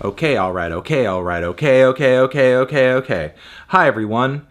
Okay, alright, okay. Hi everyone.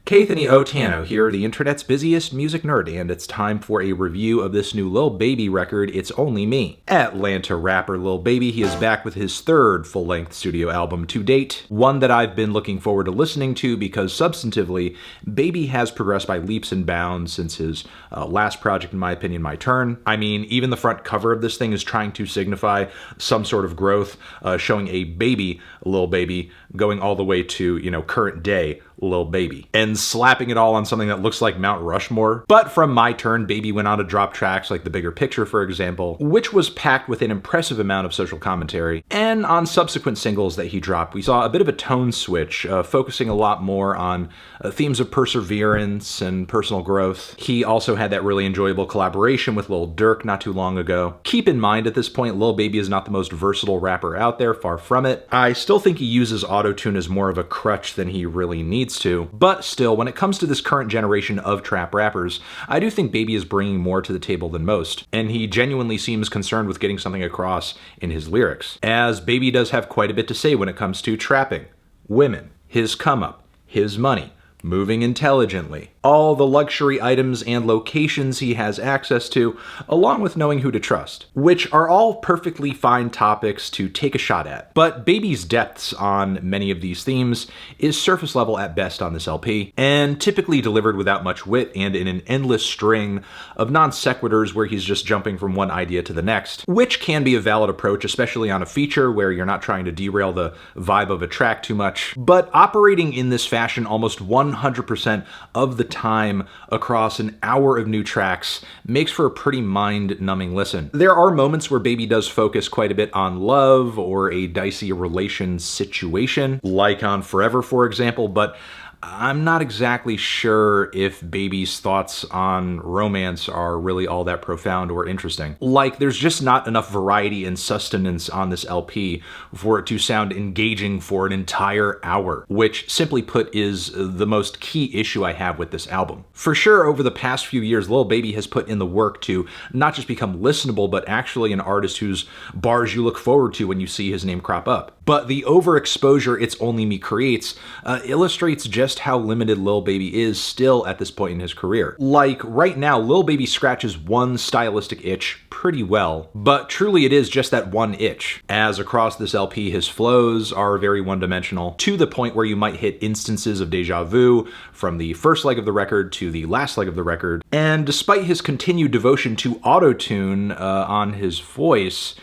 Kathany Otano here, the internet's busiest music nerd, and it's time for a review of this new Lil Baby record, It's Only Me. Atlanta rapper Lil Baby, he is back with his third full-length studio album to date, one that I've been looking forward to listening to because substantively, Baby has progressed by leaps and bounds since his last project, in my opinion, My Turn. I mean, even the front cover of this thing is trying to signify some sort of growth, showing a baby, Lil Baby, going all the way to, current day Lil Baby, and slapping it all on something that looks like Mount Rushmore. But from My Turn, Baby went on to drop tracks like The Bigger Picture, for example, which was packed with an impressive amount of social commentary. And on subsequent singles that he dropped, we saw a bit of a tone switch, focusing a lot more on themes of perseverance and personal growth. He also had that really enjoyable collaboration with Lil Durk not too long ago. Keep in mind, at this point, Lil Baby is not the most versatile rapper out there, far from it. I still think he uses autotune as more of a crutch than he really needs to, but still, when it comes to this current generation of trap rappers, I do think Baby is bringing more to the table than most, and he genuinely seems concerned with getting something across in his lyrics, as Baby does have quite a bit to say when it comes to trapping, women, his come up, his money, moving intelligently, all the luxury items and locations he has access to, along with knowing who to trust, which are all perfectly fine topics to take a shot at. But Baby's depths on many of these themes is surface level at best on this LP, and typically delivered without much wit and in an endless string of non sequiturs where he's just jumping from one idea to the next, which can be a valid approach, especially on a feature where you're not trying to derail the vibe of a track too much. But operating in this fashion almost 100% of the time across an hour of new tracks makes for a pretty mind-numbing listen. There are moments where Baby does focus quite a bit on love or a dicey relation situation, like on Forever, for example, but I'm not exactly sure if Baby's thoughts on romance are really all that profound or interesting. Like, there's just not enough variety and sustenance on this LP for it to sound engaging for an entire hour, which, simply put, is the most key issue I have with this album. For sure, over the past few years, Lil Baby has put in the work to not just become listenable, but actually an artist whose bars you look forward to when you see his name crop up. But the overexposure It's Only Me creates illustrates just how limited Lil Baby is still at this point in his career. Like, right now, Lil Baby scratches one stylistic itch pretty well, but truly it is just that one itch, as across this LP his flows are very one-dimensional, to the point where you might hit instances of deja vu from the first leg of the record to the last leg of the record. And despite his continued devotion to autotune on his voice,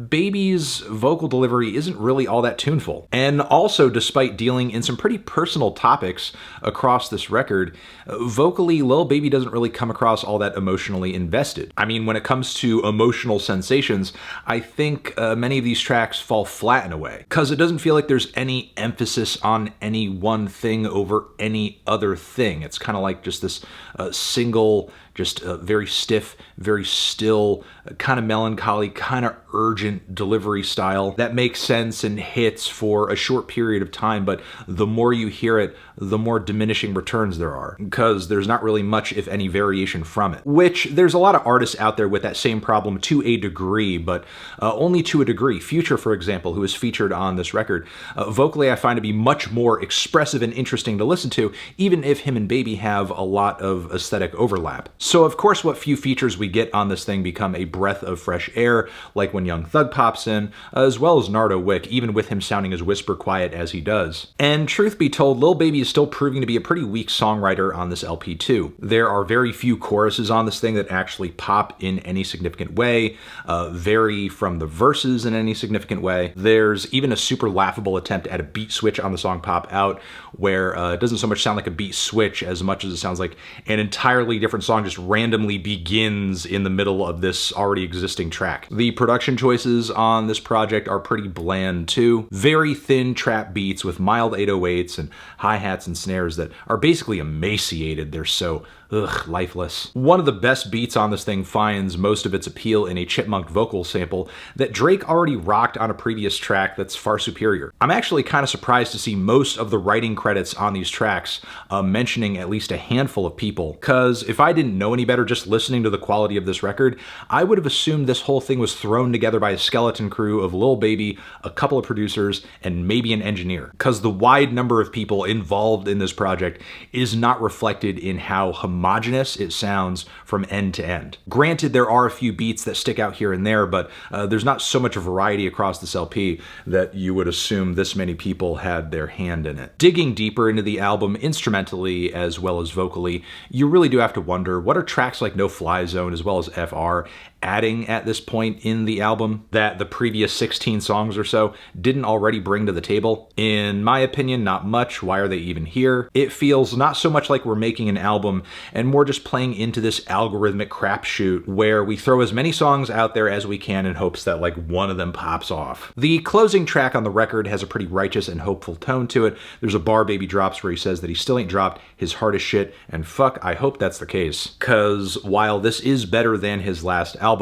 Baby's vocal delivery isn't really all that tuneful. And also, despite dealing in some pretty personal topics across this record, vocally, Lil Baby doesn't really come across all that emotionally invested. I mean, when it comes to emotional sensations, I think many of these tracks fall flat in a way, because it doesn't feel like there's any emphasis on any one thing over any other thing. It's kind of like just this single, just very stiff, very still, kind of melancholy, kind of urgent delivery style that makes sense and hits for a short period of time, but the more you hear it, the more diminishing returns there are, because there's not really much, if any, variation from it. Which, there's a lot of artists out there with that same problem to a degree, but only to a degree. Future, for example, who is featured on this record, vocally I find to be much more expressive and interesting to listen to, even if him and Baby have a lot of aesthetic overlap. So of course what few features we get on this thing become a breath of fresh air, like when Young Thug pops in, as well as Nardo Wick, even with him sounding as whisper quiet as he does. And truth be told, Lil Baby is still proving to be a pretty weak songwriter on this LP too. There are very few choruses on this thing that actually pop in any significant way, vary from the verses in any significant way. There's even a super laughable attempt at a beat switch on the song Pop Out, where it doesn't so much sound like a beat switch as much as it sounds like an entirely different song just randomly begins in the middle of this already existing track. The production choices on this project are pretty bland too. Very thin trap beats with mild 808s and hi-hats and snares that are basically emaciated. They're so Ugh, lifeless. One of the best beats on this thing finds most of its appeal in a chipmunk vocal sample that Drake already rocked on a previous track that's far superior. I'm actually kind of surprised to see most of the writing credits on these tracks mentioning at least a handful of people, because if I didn't know any better just listening to the quality of this record, I would have assumed this whole thing was thrown together by a skeleton crew of Lil Baby, a couple of producers, and maybe an engineer, because the wide number of people involved in this project is not reflected in how homogeneous it sounds from end to end. Granted, there are a few beats that stick out here and there, but there's not so much variety across this LP that you would assume this many people had their hand in it. Digging deeper into the album, instrumentally as well as vocally, you really do have to wonder, what are tracks like No Fly Zone as well as FR adding at this point in the album that the previous 16 songs or so didn't already bring to the table? In my opinion, not much. Why are they even here? It feels not so much like we're making an album and more just playing into this algorithmic crapshoot where we throw as many songs out there as we can in hopes that like one of them pops off. The closing track on the record has a pretty righteous and hopeful tone to it. There's a bar Baby drops where he says that he still ain't dropped his hardest shit, and fuck, I hope that's the case. Cause while this is better than his last album,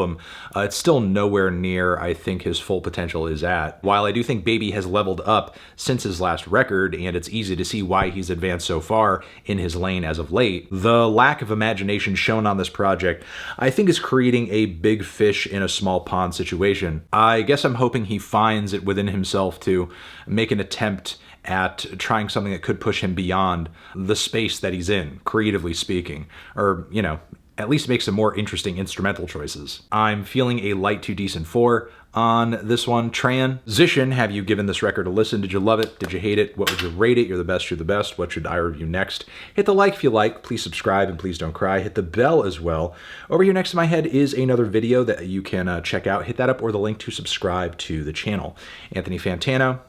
it's still nowhere near, I think, his full potential is at. While I do think Baby has leveled up since his last record, and it's easy to see why he's advanced so far in his lane as of late, the lack of imagination shown on this project, I think, is creating a big fish in a small pond situation. I guess I'm hoping he finds it within himself to make an attempt at trying something that could push him beyond the space that he's in, creatively speaking. Or, you know, at least make some more interesting instrumental choices. I'm feeling a light to decent 4 on this one. Tran, Zishin, have you given this record a listen? Did you love it? Did you hate it? What would you rate it? You're the best, you're the best. What should I review next? Hit the like if you like. Please subscribe and please don't cry. Hit the bell as well. Over here next to my head is another video that you can check out. Hit that up or the link to subscribe to the channel. Anthony Fantano,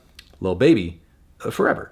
Lil Baby, forever.